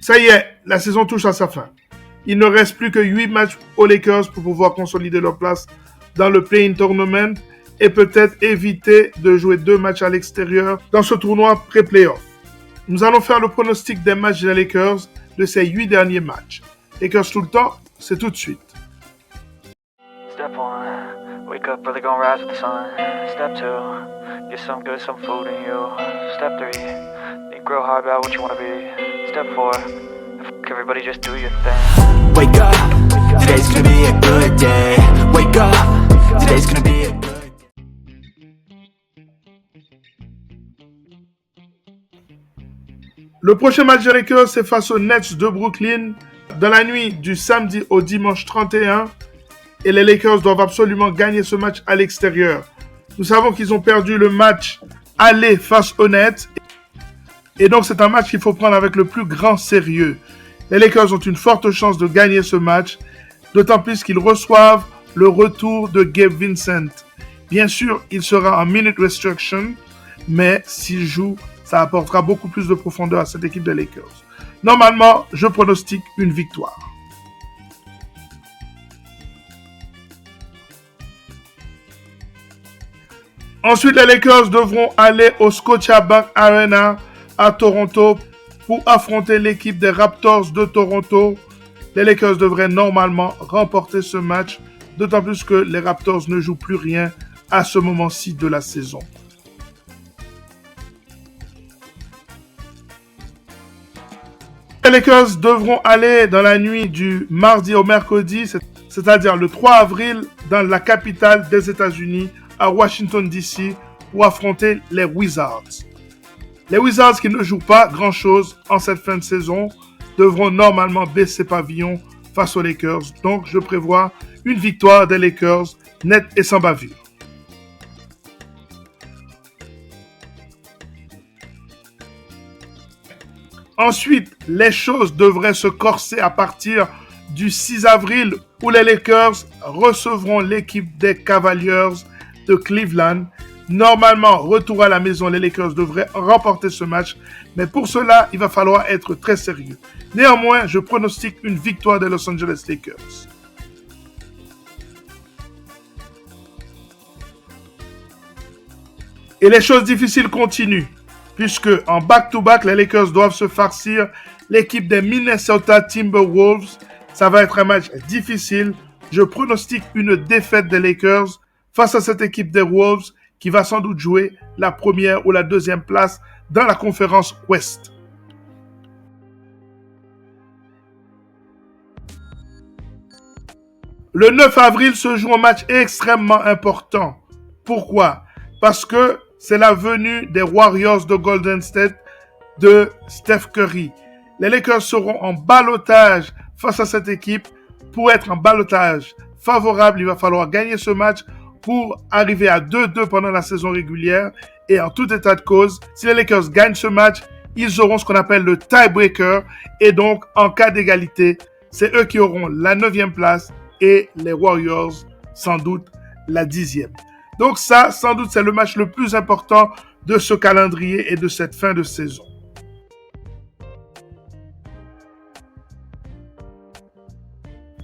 Ça y est, la saison touche à sa fin. Il ne reste plus que 8 matchs aux Lakers pour pouvoir consolider leur place dans le play-in tournament et peut-être éviter de jouer 2 matchs à l'extérieur dans ce tournoi pré-playoff. Nous allons faire le pronostic des matchs des Lakers de ces 8 derniers matchs. Lakers tout le temps, c'est tout de suite. Step 1, wake up early, gonna rise with the sun. Step 2, get some good, some food in you. Step 3, think real hard about what you wanna be. Step 4, everybody just do your thing. Wake up, today's gonna be a good day. Wake up, today's gonna be a good day. Le prochain match des Lakers, c'est face aux Nets de Brooklyn dans la nuit du samedi au dimanche 31. Et les Lakers doivent absolument gagner ce match à l'extérieur. Nous savons qu'ils ont perdu le match aller face aux Nets. Et donc, c'est un match qu'il faut prendre avec le plus grand sérieux. Les Lakers ont une forte chance de gagner ce match, d'autant plus qu'ils reçoivent le retour de Gabe Vincent. Bien sûr, il sera en minute restriction, mais s'il joue, ça apportera beaucoup plus de profondeur à cette équipe des Lakers. Normalement, je pronostique une victoire. Ensuite, les Lakers devront aller au Scotiabank Arena à Toronto pour affronter l'équipe des Raptors de Toronto. Les Lakers devraient normalement remporter ce match, d'autant plus que les Raptors ne jouent plus rien à ce moment-ci de la saison. Les Lakers devront aller dans la nuit du mardi au mercredi, c'est-à-dire le 3 avril, dans la capitale des États-Unis, à Washington DC, pour affronter les Wizards. Les Wizards qui ne jouent pas grand-chose en cette fin de saison devront normalement baisser pavillon face aux Lakers. Donc, je prévois une victoire des Lakers nette et sans bavure. Ensuite, les choses devraient se corser à partir du 6 avril où les Lakers recevront l'équipe des Cavaliers de Cleveland. Normalement, retour à la maison, les Lakers devraient remporter ce match. Mais pour cela, il va falloir être très sérieux. Néanmoins, je pronostique une victoire des Los Angeles Lakers. Et les choses difficiles continuent, puisque en back-to-back, les Lakers doivent se farcir l'équipe des Minnesota Timberwolves. Ça va être un match difficile. Je pronostique une défaite des Lakers face à cette équipe des Wolves qui va sans doute jouer la première ou la deuxième place dans la conférence Ouest. Le 9 avril se joue un match extrêmement important. Pourquoi? Parce que c'est la venue des Warriors de Golden State de Steph Curry. Les Lakers seront en ballottage face à cette équipe. Pour être en ballottage favorable, il va falloir gagner ce match pour arriver à 2-2 pendant la saison régulière. Et en tout état de cause, si les Lakers gagnent ce match, ils auront ce qu'on appelle le tiebreaker. Et donc, en cas d'égalité, c'est eux qui auront la 9e place et les Warriors, sans doute, la 10e. Donc ça, sans doute, c'est le match le plus important de ce calendrier et de cette fin de saison.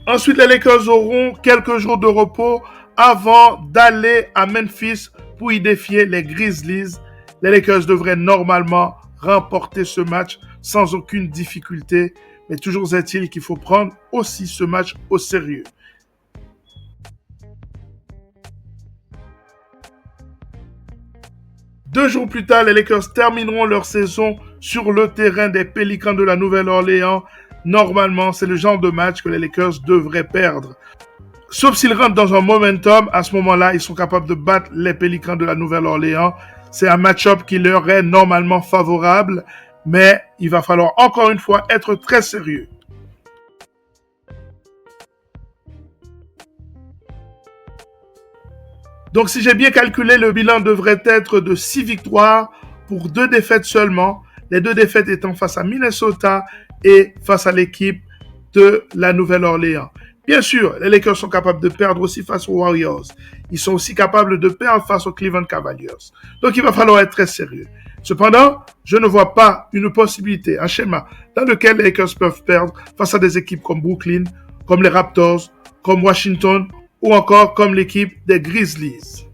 Ensuite, les Lakers auront quelques jours de repos avant d'aller à Memphis pour y défier les Grizzlies. Les Lakers devraient normalement remporter ce match sans aucune difficulté. Mais toujours est-il qu'il faut prendre aussi ce match au sérieux. Deux jours plus tard, les Lakers termineront leur saison sur le terrain des Pélicans de la Nouvelle-Orléans. Normalement, c'est le genre de match que les Lakers devraient perdre. Sauf s'ils rentrent dans un momentum, à ce moment-là, ils sont capables de battre les Pélicans de la Nouvelle-Orléans. C'est un match-up qui leur est normalement favorable, mais il va falloir encore une fois être très sérieux. Donc, si j'ai bien calculé, le bilan devrait être de 6 victoires pour 2 défaites seulement. Les 2 défaites étant face à Minnesota et face à l'équipe de la Nouvelle-Orléans. Bien sûr, les Lakers sont capables de perdre aussi face aux Warriors. Ils sont aussi capables de perdre face aux Cleveland Cavaliers. Donc, il va falloir être très sérieux. Cependant, je ne vois pas une possibilité, un schéma dans lequel les Lakers peuvent perdre face à des équipes comme Brooklyn, comme les Raptors, comme Washington ou encore comme l'équipe des Grizzlies.